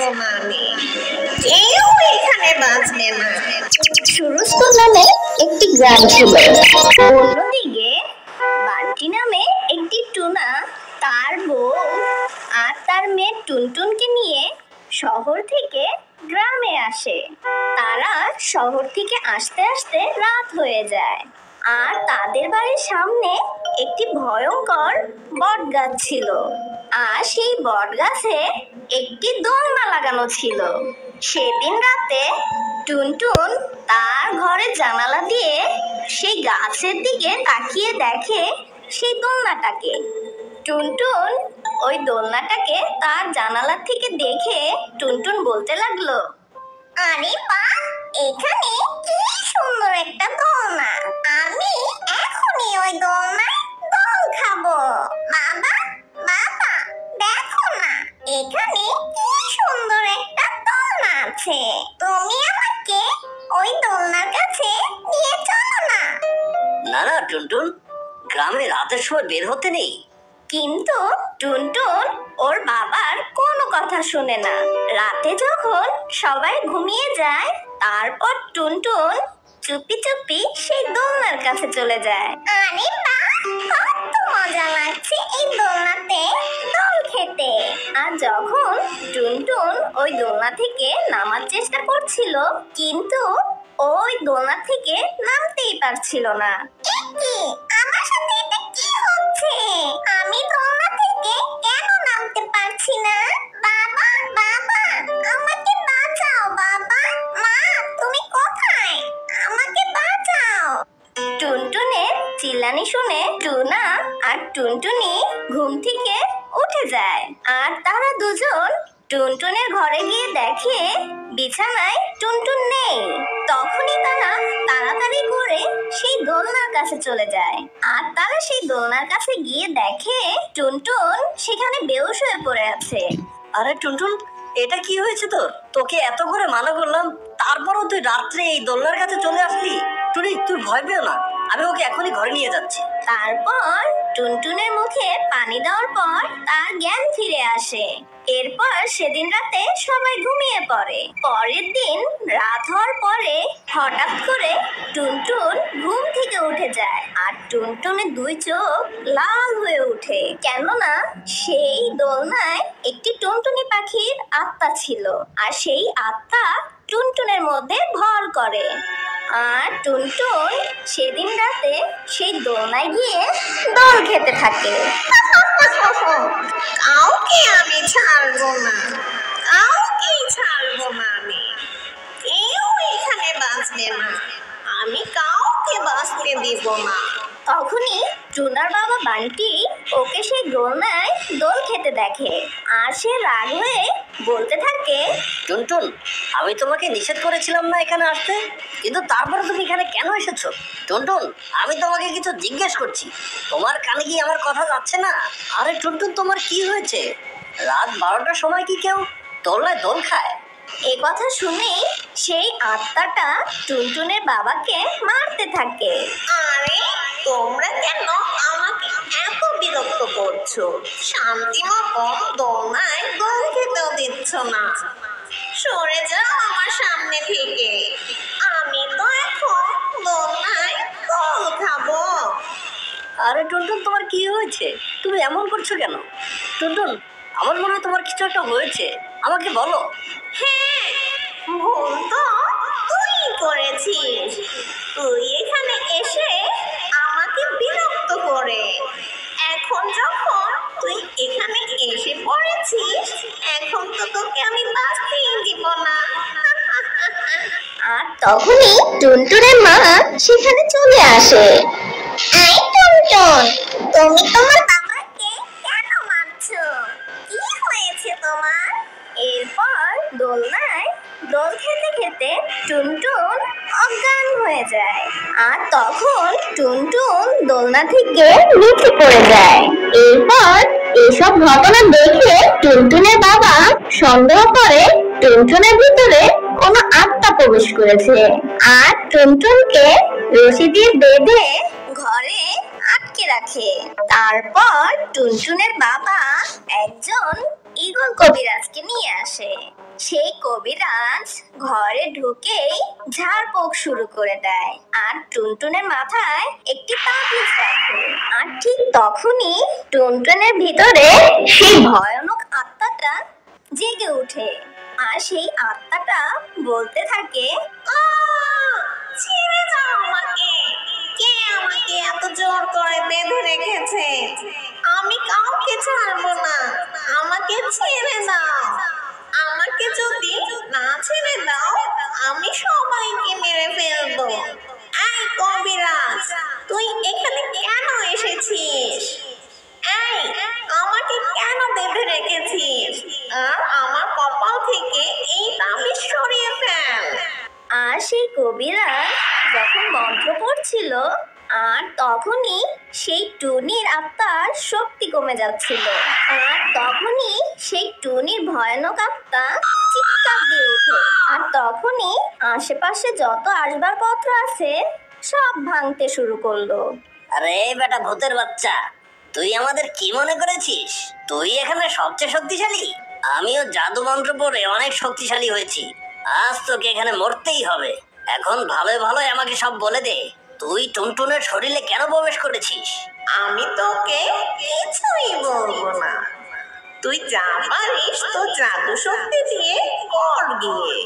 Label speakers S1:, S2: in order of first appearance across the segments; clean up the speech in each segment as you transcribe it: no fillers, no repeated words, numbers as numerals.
S1: ছাড়বো না আমি, কেউ এখানে বাঁচবে না।
S2: সুরজপুর নামে একটি গ্রাম ছিল।
S3: অন্যদিকে বান্টি নামে একটি টুনা তার বউ আর তার মেয়ে টুনটুনকে নিয়ে শহর থেকে গ্রামে আসে। তারা শহর থেকে আসতে আসতে রাত হয়ে যায়, আর তাদের বাড়ির সামনে একটি ভয়ঙ্কর বটগাছ ছিল, আর সেই বটগাছে একটি দোলনা লাগানো ছিল। সেদিন রাতে টুনটুন তার ঘরের জানালা দিয়ে সেই গাছের দিকে তাকিয়ে দেখে সেই দোলনাটাকে। টুনটুন ওই দোলনাটাকে তার জানালা থেকে দেখে টুনটুন বলতে লাগলো, আরে বাহ, এখানে কি সুন্দর একটা দোলনা, আমি এখনই ওই দোলনায় দোল খাবো। বাবা বাবা, দেখো না, এখানে কি সুন্দর একটা দোলনা আছে, তুমি আমাকে ওই দোলনার কাছে নিয়ে চলো না।
S4: না না টুনটুন, গ্রামে রাতের সময় বের হতে নেই।
S3: কিন্তু টুনটুন ওর বাবার কোনো কথা শুনে না। রাতে যখন সবাই ঘুমিয়ে যায়, তারপর টুনটুন চুপি চুপি সেই দোলনার কাছে চলে যায়। আরে বাহ, কত মজা লাগছে এই দোলনাতে দোল খেতে। আর যখন টুনটুন ওই দোলনা থেকে নামার চেষ্টা করছিল, কিন্তু ওই দোলনা থেকে নামতেই পারছিল না। আমার সাথে এটা কি হচ্ছে? আমি দোলনা থেকে কেন নামতে পারছি না? বাবা বাবা, আমাকে বাঁচাও বাবা। মা, তুমি কোথায়? আমাকে বাঁচাও। টুনটুনের চিল্লানি শুনে টুনা আর টুনটুনি ঘুম থেকে উঠে যায়, আর তারা দুজন টুনটুনের ঘরে গিয়ে দেখে বিছানায় টুনটুন নেই। তখনই তারা তাড়াতাড়ি করে সেই দোলনার কাছে চলে যায়, আর তারা সেই দোলনার কাছে গিয়ে দেখে টুনটুন সেখানে বেহুশ হয়ে পড়ে আছে।
S4: আরে টুনটুন, এটা কি হয়েছে তোর? তোকে এত করে মানা করলাম, তারপরও তুই রাত্রে এই দোলনার কাছে চলে আসলি। টুনি, তুই ভয় পেও না, আমি ওকে এখনই ঘরে নিয়ে যাচ্ছি।
S3: তারপর টুনটুনের মুখে পানি দেওয়ার পর তার জ্ঞান ফিরে আসে। এরপর সেদিন রাতে সবাই ঘুমিয়ে পড়ে। পরের দিন রাত হওয়ার পরে হঠাৎ করে টুনটুন ঘুম থেকে উঠে যায়, আর টুনটুনের দুই চোখ লাল হয়ে ওঠে, কেননা সেই দোলনায় একটি টুনটুনি পাখির আত্মা ছিল, আর সেই আত্মা টুনটুনের মধ্যে ভর করে। আর টুনটুন সেদিন রাতে সেই দোলনায় গিয়ে দোল খেতে থাকে।
S1: কাউকে আমি ছাড়বো না, কাউকেই ছাড়বো না আমি, কেউ এখানে বাঁচবে না, আমি কাউকে বাঁচতে দিব না।
S3: তখনই টুনার বাবা বান্টি ওকে সেই দোলনায় দোল খেতে দেখে, আর সে রাগ হয়ে বলতে থাকে,
S4: টুনটুন, আমি তোমাকে নিষেধ করেছিলাম না এখানে আসতে, কিন্তু তারপরে তুমি এখানে কেন এসেছো? টুনটুন, আমি তোমাকে কিছু জিজ্ঞেস করছি, তোমার কানে কি আমার কথা যাচ্ছে না? আরে টুনটুন, তোমার কি হয়েছে? রাত 12টার সময় কি কেউ দোলনায় দোল খায়?
S3: এই কথা শুনে সেই আত্মাটা টুনটুনের বাবাকে মারতে থাকে।
S1: আরে তোমরা কেন আমাকে এত বিরক্ত করছো? শান্তি মতন দোলনায় দোল খেতেও দিচ্ছ না, সরে যাও আমার সামনে থেকে, আমি তো এখন দোলনায় দোল খাবো।
S4: আরে টুনটুন, তোমার কি হয়েছে? তুমি এমন করছো কেন? টুনটুন, আমার মনে হয় তোমার কিছু একটা হয়েছে, আমাকে বলো।
S1: হ্যাঁ, ভুল তো তুই করেছিস, তুই এখানে এসে আমাকে বিরক্ত করে। এখন যখন তুই এখানে এসে পড়েছিস, এখন তো তোকে আমি বাঁচতেই দিব না।
S3: আর
S2: তখনই টুনটুনের মা সেখানে চলে আসে।
S3: এই টুনটুন, তুমি তোমার বাবাকে কেন মারছো? কি হয়েছে তোমার? এরপর দোলনায় দোল খেতে খেতে টুনটুন অজ্ঞান হয়ে যায়, আর তখন টুনটুন দোলনা থেকে নিচে পড়ে যায়।
S2: এরপর এসব ঘটনা দেখে টুনটুনের বাবা সন্দেহ করে টুনটুনের ভিতরে কোনো আত্মা প্রবেশ করেছে, আর টুনটুনকে রশি দিয়ে বেঁধে
S3: ঘরে আটকে রাখে। তারপর টুনটুনের বাবা একজন ঈগল কবিরাজকে নিয়ে আসে। সেই কবিরাজ ঘরে ঢুকেই ঝাড়ফুঁক শুরু করে দেয় আর টুনটুনের মাথায় একটি তাবিজ রাখে। আর ঠিক তখনই টুনটুনের ভিতরে সেই ভয়ানক আত্মাটা জেগে ওঠে আর সেই আত্মাটা বলতে থাকে,
S1: ছেড়ে দাও আমাকে। কে আমাকে এত জোর করে বেঁধে রেখেছে? আমি কাউকে ছাড়বো না। আমাকে ছেড়ে দাও। আমাকে যদি না ছেড়ে দাও, আমি সবাইকে মেরে ফেলবো। এই কবিরাজ, তুই এখানে কেন এসেছিস? এই, আমাকে কেন বেঁধে রেখেছিস? আর আমার কপাল থেকে এই তাবিজ সরিয়ে ফেল।
S3: আর সেই কবিরাজ যখন মন্ত্র পড়ছিল আর তখনই সেই টুনির আত্মার শক্তি কমে যাচ্ছিল। আর তখনই সেই টুনির ভয়ানক আত্মা চিৎকার দিয়ে ওঠে আর তখনই আশেপাশে যত আসবাবপত্র আছে সব ভাঙতে শুরু করলো।
S4: আরে বেটা ভূতের বাচ্চা, তুই আমাদের কি মনে করেছিস তুই এখানে সবচেয়ে শক্তিশালী? আমিও জাদু মন্ত্র পড়ে অনেক শক্তিশালী হয়েছি। আজ তোকে এখানে মরতেই হবে। এখন ভালোই ভালোই আমাকে সব বলে দে, তুই টুনটুনের শরীরে কেন প্রবেশ করেছিস?
S1: আমি তোকে কিছুই বলবো না। তুই যা পারিস তোর জাদু শক্তি দিয়ে কর গিয়ে।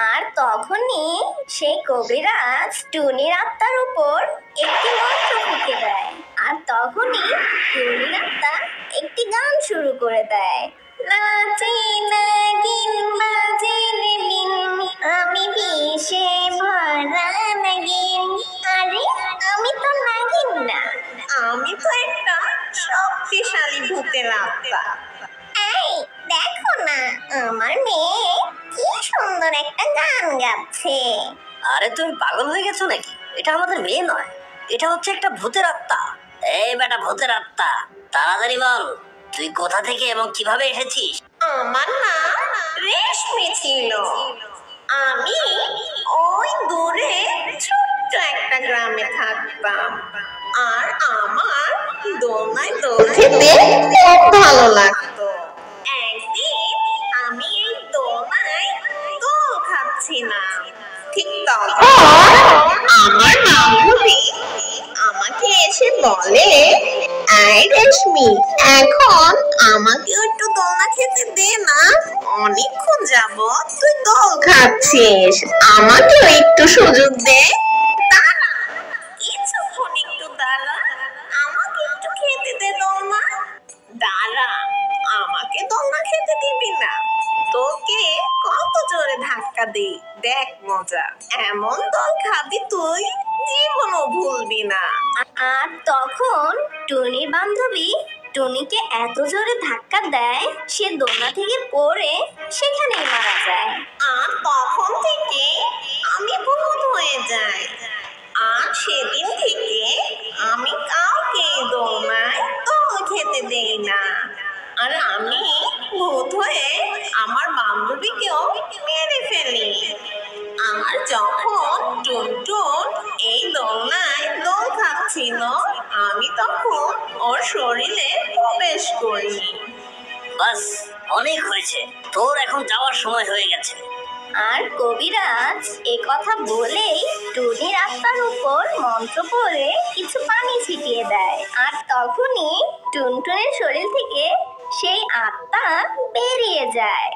S3: আর তখনই সেই কবিরাজ টুনির আত্মার উপর একটি মন্ত্র ফুঁকে দেয় আর তখনই টুনির আত্মা একটি গান শুরু করে দেয়। নাচে নাগিন বাজে রে বিন, আমি বিষে ভরা নাগিন। আরে আমি তো নাগিন না,
S1: আমি তো একটা শক্তিশালী ভূতের আত্মা।
S3: এই দেখো না আমার মেয়ে কি সুন্দর একটা গান গাচ্ছে।
S4: আরে তুমি পাগল হয়ে গেছো নাকি? এটা আমাদের মেয়ে নয়, এটা হচ্ছে একটা ভূতের আত্মা। এই বেটা ভূতের আত্মা, তাড়াতাড়ি বল তুই কোথা থেকে এবং কিভাবে এসেছিস?
S1: আমার নাম রেশমি ছিল। আমি ওই দূরে ছোট্ট একটা গ্রামে থাকতাম। আর আমার দোলনায় দোল খেতে খুব ভালো লাগতো। একদিন আমি এই দোলনায় দোল খাচ্ছিলাম। ঠিক তখন আমার বান্ধবী আমাকে এসে বলে, এই রেশমি, এখন আমাকে একটু দোলনা খেতে দে না। অনেকক্ষণ যাবত তুই দোল খাচ্ছিস, আমাকেও একটু সুযোগ দে। দাঁড়া, কিছুক্ষণ একটু দাঁড়া, আমাকে একটু খেতে দে দোলনা। দাঁড়া, আমাকে দোলনা খেতে দিবি না? তোকে কত জোরে ধাক্কা দিই, দেখ মজা। এমন দোল খাবি তুই, জীবনও ভুলবি না।
S3: আর তখন টুনির বান্ধবী টুনিকে এত জোরে ধাক্কা দেয় সে দোলনা থেকে পড়ে সেখানেই মারা যায়।
S1: আর তখন থেকে আমি ভূত হয়ে যাই। আর সেদিন থেকে আমি কাউকে দোলনায় দোল খেতে দেই না। আর আমি ভূত হয়ে আমার বান্ধবীকেও মেরে ফেলি। আর যখন টুনটুন এই দোলনায় দোল খাচ্ছিল, আমি তখন ওর শরীরে প্রবেশ করি।
S4: বাস, অনেক হয়েছে, তোর এখন যাওয়ার সময় হয়ে গেছে।
S3: আর কবিরাজ এ কথা বলেই টুনির আত্মার উপর মন্ত্র পড়ে কিছু পানি ছিটিয়ে দেয় আর তখনই টুনটুনের শরীর থেকে সেই আত্মা বেরিয়ে যায়।